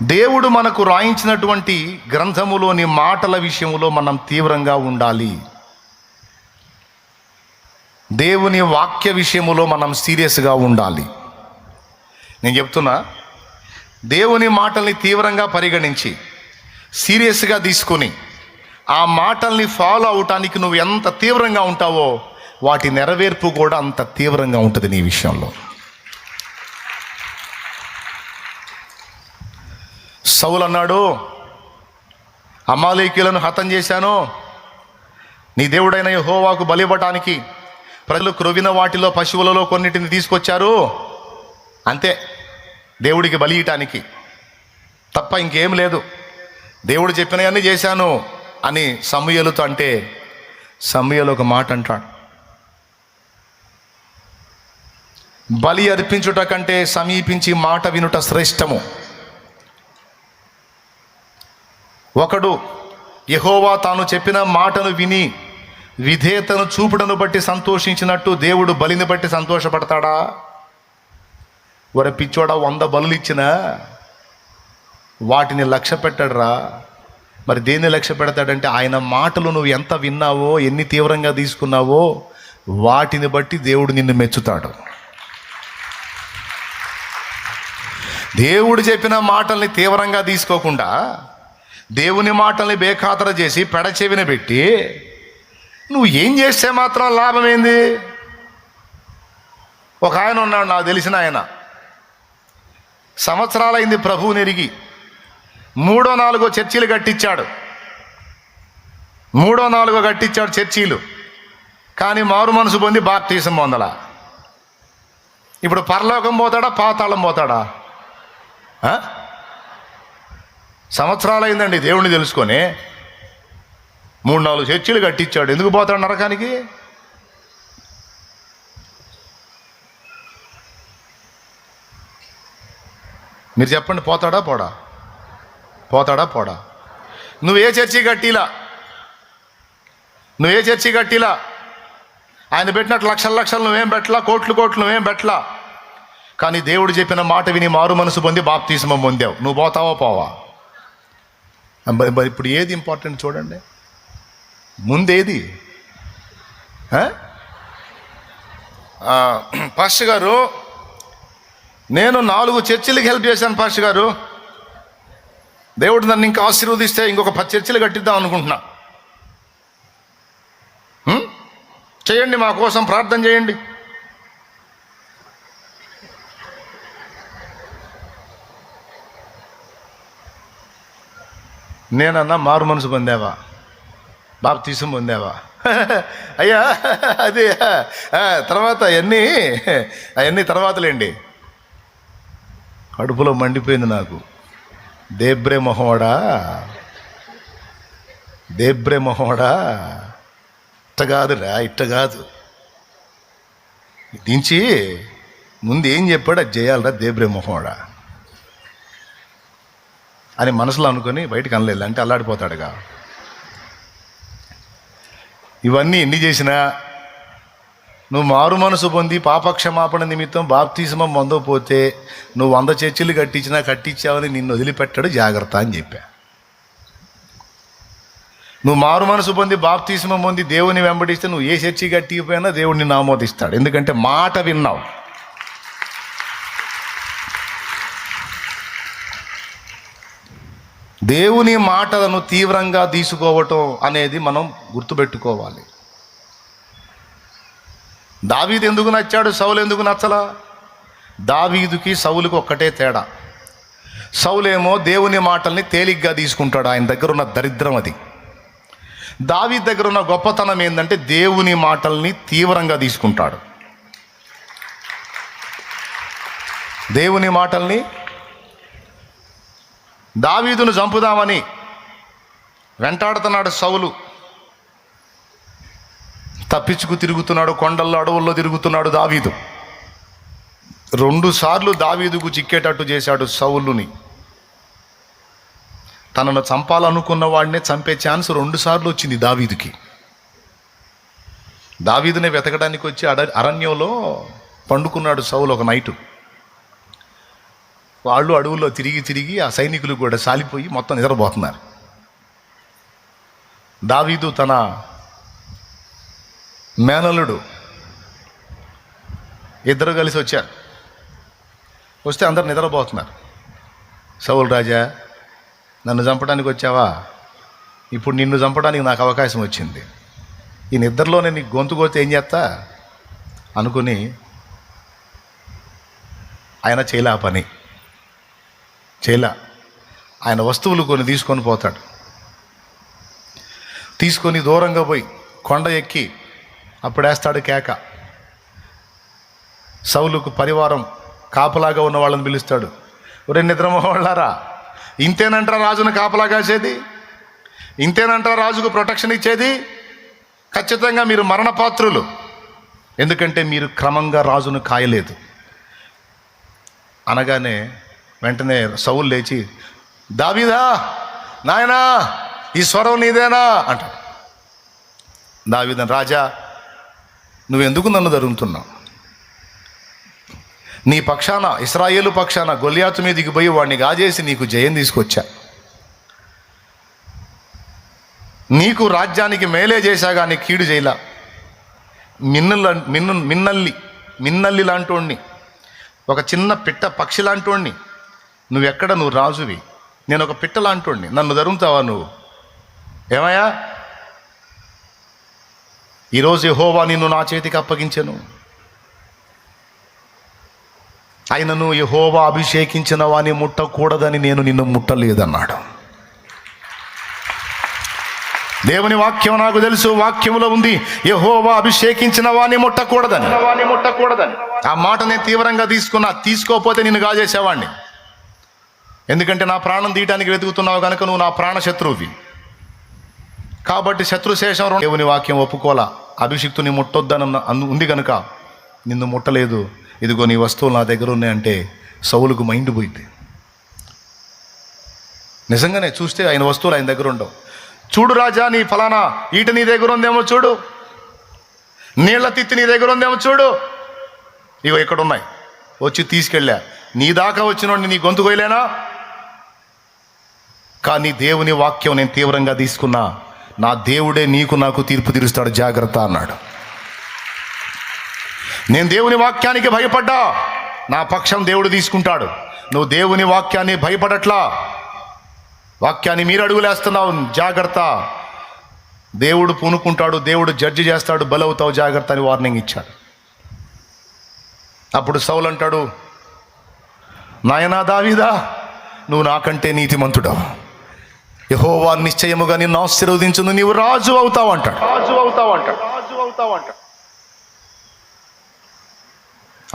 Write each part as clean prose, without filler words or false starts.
దేవుడు మనకు రాయించినటువంటి గ్రంథములోని మాటల విషయంలో మనం తీవ్రంగా ఉండాలి. దేవుని వాక్య విషయములో మనం సీరియస్గా ఉండాలి. నేను చెప్తున్నా, దేవుని మాటల్ని తీవ్రంగా పరిగణించి సీరియస్గా తీసుకొని ఆ మాటల్ని ఫాలో అవటానికి నువ్వు ఎంత తీవ్రంగా ఉంటావో వాటి నెరవేర్పు కూడా అంత తీవ్రంగా ఉంటుంది నీ విషయంలో. సౌలు అన్నాడు, అమాలేకీయులను హతం చేశాను, నీ దేవుడైన యెహోవాకు బలి ఇవ్వటానికి ప్రజలు క్రొవిన వాటిలో పశువులలో కొన్నిటిని తీసుకొచ్చారు, అంతే, దేవుడికి బలి ఇయటానికి తప్ప ఇంకేం లేదు, దేవుడు చెప్పినవన్నీ చేశాను అని సమూయేలుతో అంటే సమూయేలు ఒక మాట అంటాడు, బలి అర్పించుట కంటే సమీపించి మాట వినుట శ్రేష్టము. ఒకడు యెహోవా తాను చెప్పిన మాటను విని విధేయతను చూపుటను బట్టి సంతోషించినట్టు దేవుడు బలిని బట్టి సంతోషపడతాడా? ఒరే పిచ్చోడా, 100 బలులు ఇచ్చినా వాటిని లక్ష్య పెట్టాడురా. మరి దేన్ని లక్ష్య పెడతాడంటే ఆయన మాటలు నువ్వు ఎంత విన్నావో, ఎన్ని తీవ్రంగా తీసుకున్నావో వాటిని బట్టి దేవుడు నిన్ను మెచ్చుతాడు. దేవుడు చెప్పిన మాటల్ని తీవ్రంగా తీసుకోకుండా దేవుని మాటల్ని బేఖాతరు చేసి పెడచెవిన పెట్టి నువ్వు ఏం చేస్తే మాత్రం లాభం ఏంది? ఒక ఆయన ఉన్నాడు, నాకు తెలిసిన ఆయన, సంవత్సరాలైంది ప్రభువుని ఎరిగి 3ో 4ో చర్చీలు కట్టించాడు, 3ో 4ో కట్టించాడు చర్చీలు, కానీ మారు మనసు పొంది బాప్తీసం పొందలా. ఇప్పుడు పరలోకం పోతాడా, పాతాళం పోతాడా? సంవత్సరాలైందండి దేవుణ్ణి తెలుసుకొని 3, 4 చర్చీలు కట్టించాడు, ఎందుకు పోతాడు నరకానికి? మీరు చెప్పండి, పోతాడా పోడా? పోతాడా పోడా? నువ్వే చర్చి కట్టిలా, ఆయన పెట్టినట్టు లక్షలు నువ్వేం పెట్టలా, కోట్లు నువ్వేం పెట్టలా, కానీ దేవుడు చెప్పిన మాట విని మారు మనసు పొంది బాప్తీసం పొందావు, నువ్వు పోతావా పోవా? ఇప్పుడు ఏది ఇంపార్టెంట్ చూడండి, ముందేది? పాస్టర్ గారు, నేను 4 చర్చిలకు హెల్ప్ చేశాను పాస్టర్ గారు, దేవుడు నన్ను ఇంకా ఆశీర్వదిస్తే ఇంకొక 10 చర్చిలు కట్టిద్దాం అనుకుంటున్నా, చేయండి, మా కోసం ప్రార్థన చేయండి. నేనన్నా మారు మనసు పొందావా, బాప్తీసం పొందావా? అయ్యా అది తర్వాత అవన్నీ తర్వాతలేండి. కడుపులో మండిపోయింది నాకు. దేబ్రే మొహోడా, ఇట్ట కాదురా, ఇట్ట కాదు, దించి ముందు ఏం చెప్పాడు అది చేయాలరా దేబ్రే మొహోడా అని మనసులో అనుకొని బయటకు అనలేదు, అంటే అల్లాడిపోతాడుగా. ఇవన్నీ ఎన్ని చేసినా నువ్వు మారు మనసు పొంది పాపక్షమాపణ నిమిత్తం బాప్తిస్మం పొందకపోతే నువ్వు 100 చర్చిలు కట్టించావని నిన్ను వదిలిపెట్టాడు, జాగ్రత్త అని చెప్పా. నువ్వు మారు మనసు పొంది బాప్తిస్మం పొంది దేవుని వెంబడిస్తే నువ్వు ఏ చర్చి కట్టిపోయినా దేవుడు నిన్ను ఆమోదిస్తాడు, ఎందుకంటే మాట విన్నావు. దేవుని మాటలను తీవ్రంగా తీసుకోవటం అనేది మనం గుర్తుపెట్టుకోవాలి. దావీదు ఎందుకు నచ్చాడు, సౌలు ఎందుకు నచ్చలా? దావీదుకి సౌలుకి ఒక్కటే తేడా, సౌలేమో దేవుని మాటల్ని తేలిగ్గా తీసుకుంటాడు, ఆయన దగ్గర ఉన్న దరిద్రం అది. దావీదు దగ్గర ఉన్న గొప్పతనం ఏంటంటే దేవుని మాటల్ని తీవ్రంగా తీసుకుంటాడు. దేవుని మాటల్ని, దావీదును చంపుదామని వెంటాడుతున్నాడు సౌలు, తప్పించుకు తిరుగుతున్నాడు, కొండల్లో అడవుల్లో తిరుగుతున్నాడు దావీదు. 2 సార్లు దావీదుకు చిక్కేటట్టు చేశాడు సౌలుని. తనను చంపాలనుకున్న వాడినే చంపే ఛాన్స్ 2 సార్లు వచ్చింది దావీదుకి. దావీదునే వెతకడానికి వచ్చి అరణ్యంలో పండుకున్నాడు సౌలు ఒక నైటు. వాళ్ళు అడవుల్లో తిరిగి తిరిగి ఆ సైనికులు కూడా సాలిపోయి మొత్తం నిద్రపోతున్నారు. దావీదు తన మేనల్లుడు ఇద్దరు కలిసి వచ్చారు. వస్తే అందరు నిద్రపోతున్నారు. సౌలు రాజా, నన్ను చంపడానికి వచ్చావా? ఇప్పుడు నిన్ను చంపడానికి నాకు అవకాశం వచ్చింది. ఈ నిద్రలోనే నీకు గొంతు కోస్తే ఏం చేస్తా అనుకుని ఆయన చేయలే. ఆ పని చేయలే. ఆయన వస్తువులు కొన్ని తీసుకొని పోతాడు. తీసుకొని దూరంగా పోయి కొండ ఎక్కి అప్పుడేస్తాడు కేక. సౌలుకు పరివారం కాపలాగా ఉన్న వాళ్ళని పిలుస్తాడు. ఒరే నిద్రమోహళ్ళారా, ఇంతేనంటారా రాజును కాపలా కాసేది? ఇంతేనంటారా రాజుకు ప్రొటెక్షన్ ఇచ్చేది? ఖచ్చితంగా మీరు మరణపాత్రులు. ఎందుకంటే మీరు క్రమంగా రాజును కాయలేదు. అనగానే వెంటనే సౌలు లేచి, దావీదా నాయనా, ఈ స్వరం నీదేనా అంటాడు. దావీదు, రాజా నువ్వెందుకు నన్ను ధరుముతున్నావు? నీ పక్షాన, ఇశ్రాయేలు పక్షాన గొల్యాతు మీదికి పోయి వాడిని గాజేసి నీకు జయం తీసుకొచ్చా. నీకు రాజ్యానికి మేలే చేశా కానీ కీడు చేయలా. మిన్నల్లి లాంటోడిని, ఒక చిన్న పిట్ట పక్షి లాంటోడిని. నువ్వు రాజువి, నేను ఒక పిట్ట లాంటోడిని, నన్ను ధరుముతావా నువ్వు? ఏమయ్యా, ఈరోజు యెహోవా నిన్ను నా చేతికి అప్పగించెను. ఆయనను యెహోవా అభిషేకించిన వాని ముట్టకూడదని నేను నిన్ను ముట్టలేదన్నాడు. దేవుని వాక్యం నాకు తెలుసు, వాక్యములో ఉంది యెహోవా అభిషేకించిన వాని ముట్టకూడదని. ఆ మాట నేను తీవ్రంగా తీసుకున్నా. తీసుకోకపోతే నిన్ను గాజేసేవాడిని. ఎందుకంటే నా ప్రాణం తీయటానికి వెతుకుతున్నావు కనుక నువ్వు నా ప్రాణ శత్రువువి. కాబట్టి శత్రుశేషం దేవుని వాక్యం ఒప్పుకోలా. అభిషిక్తుని ముట్టొద్దని ఉంది కనుక నిన్ను ముట్టలేదు. ఇదిగో నీ వస్తువులు నా దగ్గర ఉన్నాయంటే సౌలుకు మైండ్ పోయింది. నిజంగానే చూస్తే ఆయన వస్తువులు ఆయన దగ్గర ఉండవు. చూడు రాజా, నీ ఫలానా ఈట నీ దగ్గర ఉందేమో చూడు, నీళ్ల తిత్తి నీ దగ్గర ఉందేమో చూడు, ఇగో ఇక్కడ ఉన్నాయి, వచ్చి తీసుకెళ్ళా. నీ దాకా వచ్చినోడిని నీ గొంతు కొయ్యలేనా? కానీ దేవుని వాక్యం నేను తీవ్రంగా తీసుకున్నా. నా దేవుడే నీకు నాకు తీర్పు తీరుస్తాడు, జాగ్రత్త అన్నాడు. నేను దేవుని వాక్యానికి భయపడ్డా, నా పక్షం దేవుడు తీసుకుంటాడు. నువ్వు దేవుని వాక్యాన్ని భయపడట్లా, వాక్యాన్ని మీరు అడుగులేస్తున్నావు, జాగ్రత్త. దేవుడు పూనుకుంటాడు, దేవుడు జడ్జి చేస్తాడు, బలవుతావు, జాగ్రత్త అని వార్నింగ్ ఇచ్చాడు. అప్పుడు సౌలు అంటాడు, నాయనా దావీదా, నువ్వు నాకంటే నీతిమంతుడవు, యెహోవా నిశ్చయముగా నిన్ను ఆశీర్వదించును, నీవు రాజు అవుతావు అంటాడు.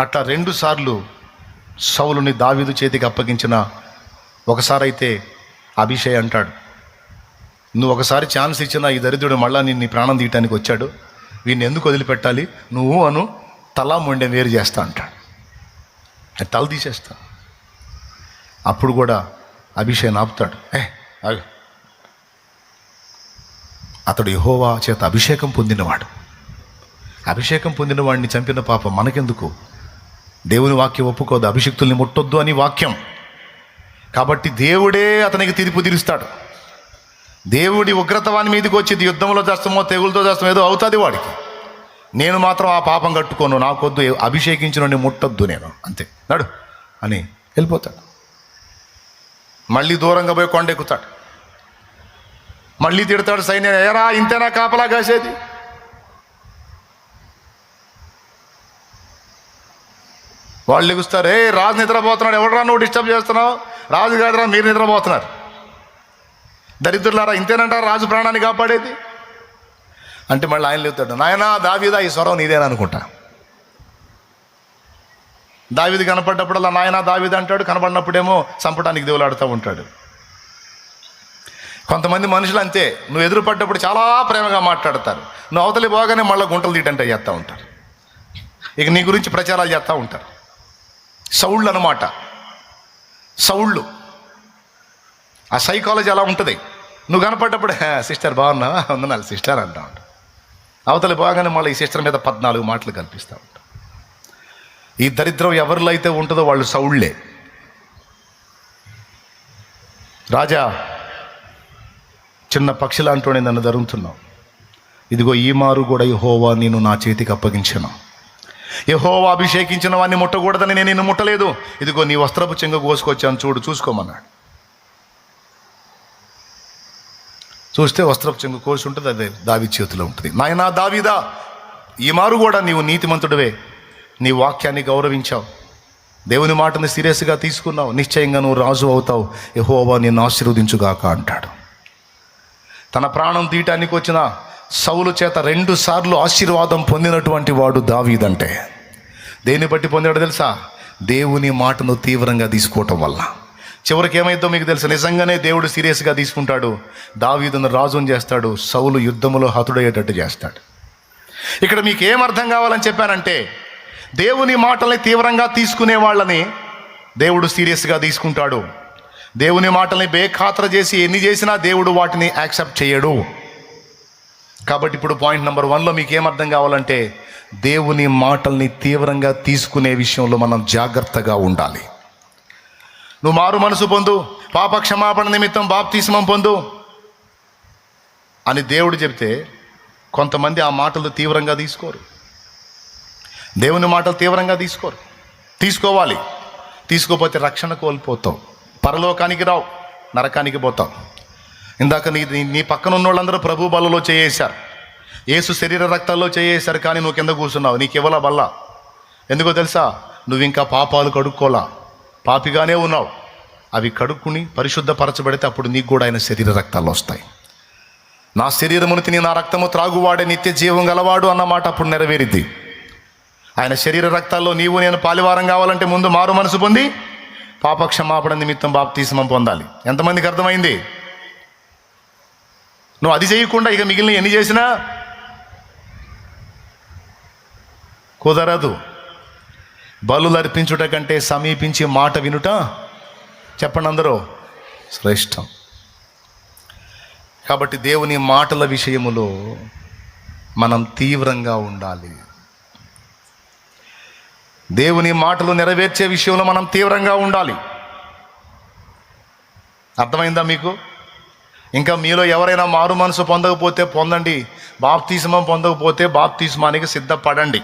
అట్లా 2 సార్లు సౌలుని దావీదు చేతికి అప్పగించిన. ఒకసారి అయితే అభిషేక్ అంటాడు, నువ్వు ఒకసారి ఛాన్స్ ఇచ్చినా ఈ దరిద్రుడు మళ్ళా నిన్ను ప్రాణం తీయటానికి వచ్చాడు, వీడిని ఎందుకు వదిలిపెట్టాలి? నువ్వు అను, తల మొండె వేరు చేస్తా అంటాడు. తల తీసేస్తా. అప్పుడు కూడా అభిషేక్ ఆపుతాడు. అతడు యెహోవా చేత అభిషేకం పొందినవాడు. అభిషేకం పొందిన వాడిని చంపిన పాపం మనకెందుకు? దేవుని వాక్యం ఒప్పుకోదు, అభిషిక్తుల్ని ముట్టొద్దు అని వాక్యం. కాబట్టి దేవుడే అతనికి తీర్పు తీరుస్తాడు. దేవుడి ఉగ్రత వాని మీదకి వచ్చి యుద్ధంలో చేస్తామో తెగులతో చేస్తామో ఏదో అవుతుంది వాడికి. నేను మాత్రం ఆ పాపం కట్టుకోను, నాకొద్దు, అభిషేకించిన ముట్టొద్దు నేను, అంతే నడు అని వెళ్ళిపోతాడు. మళ్ళీ దూరంగా పోయి కొండెక్కుతాడు. మళ్ళీ తిడతాడు సైన్యం, ఏరా ఇంతేనా కాపలా కాసేది? వాళ్ళు ఎగుస్తారు, రాజు నిద్రపోతున్నాడు, ఎవడరా నువ్వు డిస్టర్బ్ చేస్తున్నావు? రాజు కాదురా, మీరు నిద్రపోతున్నారు. దరిద్రులారా, ఇంతేనంటారా రాజు ప్రాణాన్ని కాపాడేది? అంటే మళ్ళీ ఆయన లేపుతాడు, నాయనా దావీదా, ఈ స్వరం నీదేనా అనుకుంటా. దావీదు కనపడ్డప్పుడల్లా నాయనా దావీదు అంటాడు, కనపడినప్పుడేమో చంపడానికి దేవులాడుతూ ఉంటాడు. కొంతమంది మనుషులు అంతే, నువ్వు ఎదురుపడ్డప్పుడు చాలా ప్రేమగా మాట్లాడతారు, నువ్వు అవతలి పోగానే మళ్ళీ గుంటలు తీయటంటే చేస్తూ ఉంటారు. ఇక నీ గురించి ప్రచారాలు చేస్తూ ఉంటారు. సౌళ్ళు అన్నమాట. సౌళ్ళు ఆ సైకాలజీ అలా ఉంటుంది. నువ్వు కనపడ్డప్పుడు సిస్టర్ బాగున్నావా, వందనాలు సిస్టర్ అంటా ఉంటావు. అవతలి బాగానే మళ్ళీ ఈ సిస్టర్ మీద 14 మాటలు కల్పిస్తూ ఉంటావు. ఈ దరిద్రం ఎవరిలో అయితే ఉంటుందో వాళ్ళు సౌళ్ళే. రాజా, చిన్న పక్షిలాంటోనే నన్ను ధరుతున్నావు. ఇదిగో ఈ మారు కూడా యెహోవా నేను నా చేతికి అప్పగించాను. యెహోవా అభిషేకించిన వాడిని ముట్టకూడదని నేను నిన్ను ముట్టలేదు. ఇదిగో నీ వస్త్రపు చెంగు కోసుకొచ్చాను, చూసుకోమన్నాడు. చూస్తే వస్త్రపు చెంగు కోసి ఉంటుంది, అదే దావీదు చేతిలో ఉంటుంది. నాయనా దావీదా, ఈ మారు కూడా నీవు నీతిమంతుడివే, నీ వాక్యాన్ని గౌరవించావు, దేవుని మాటని సీరియస్గా తీసుకున్నావు, నిశ్చయంగా నువ్వు రాజు అవుతావు, యెహోవా నిన్ను ఆశీర్వదించుగాక అంటాడు. తన ప్రాణం తీయటానికి వచ్చిన సౌలు చేత 2 సార్లు ఆశీర్వాదం పొందినటువంటి వాడు దావీదంటే దేన్ని బట్టి పొందాడో తెలుసా? దేవుని మాటను తీవ్రంగా తీసుకోవటం వల్ల. చివరికి ఏమైందో మీకు తెలుసు, నిజంగానే దేవుడు సీరియస్గా తీసుకుంటాడు, దావీదును రాజుని చేస్తాడు, సౌలు యుద్ధములో హతుడయ్యేటట్టు చేస్తాడు. ఇక్కడ మీకు ఏం అర్థం కావాలని చెప్పానంటే, దేవుని మాటల్ని తీవ్రంగా తీసుకునే వాళ్ళని దేవుడు సీరియస్గా తీసుకుంటాడు. దేవుని మాటల్ని బేఖాతరు చేసి ఎన్ని చేసినా దేవుడు వాటిని యాక్సెప్ట్ చేయడు. కాబట్టి ఇప్పుడు పాయింట్ నెంబర్ 1లో మీకు ఏం అర్థం కావాలంటే, దేవుని మాటల్ని తీవ్రంగా తీసుకునే విషయంలో మనం జాగ్రత్తగా ఉండాలి. నువ్వు మారు మనసు పొందు, పాప క్షమాపణ నిమిత్తం బాప్తిస్మం పొందు అని దేవుడు చెప్తే కొంతమంది ఆ మాటలు తీవ్రంగా తీసుకోరు. దేవుని మాటలు తీవ్రంగా తీసుకోవాలి. తీసుకోకపోతే రక్షణ కోల్పోతావు, పరలోకానికి రావు, నరకానికి పోతావు. ఇందాక నీ పక్కన ఉన్న వాళ్ళందరూ ప్రభు బల్లలో చేయేశారు, యేసు శరీర రక్తాల్లో చేయేశారు, కానీ నువ్వు కింద కూర్చున్నావు. నీకు ఇవ్వాల బల్ల. ఎందుకో తెలుసా? నువ్వు ఇంకా పాపాలు కడుక్కోలా, పాపిగానే ఉన్నావు. అవి కడుక్కుని పరిశుద్ధపరచబడితే అప్పుడు నీకు కూడా ఆయన శరీర రక్తాలు వస్తాయి. నా శరీరమును తిని నా రక్తము త్రాగువాడే నిత్య జీవం గలవాడు అన్నమాట అప్పుడు నెరవేరిద్ది. ఆయన శరీర రక్తాల్లో నీవు నేను పాలివారం కావాలంటే ముందు మారు మనసు పొంది పాప క్షమాపణ నిమిత్తం బాప్తిస్మం పొందాలి. ఎంతమందికి అర్థమైంది? నువ్వు అది చేయకుండా ఇక మిగిలిన ఎన్ని చేసినా కుదరదు. బలులు అర్పించుట కంటే సమీపించి మాట వినుట, చెప్పండి అందరూ, శ్రేష్టం. కాబట్టి దేవుని మాటల విషయములో మనం తీవ్రంగా ఉండాలి. దేవుని మాటలు నెరవేర్చే విషయంలో మనం తీవ్రంగా ఉండాలి. అర్థమైందా మీకు? ఇంకా మీలో ఎవరైనా మారు మనసు పొందకపోతే పొందండి, బాప్తిస్మం పొందకపోతే బాప్తిస్మానికి సిద్ధపడండి.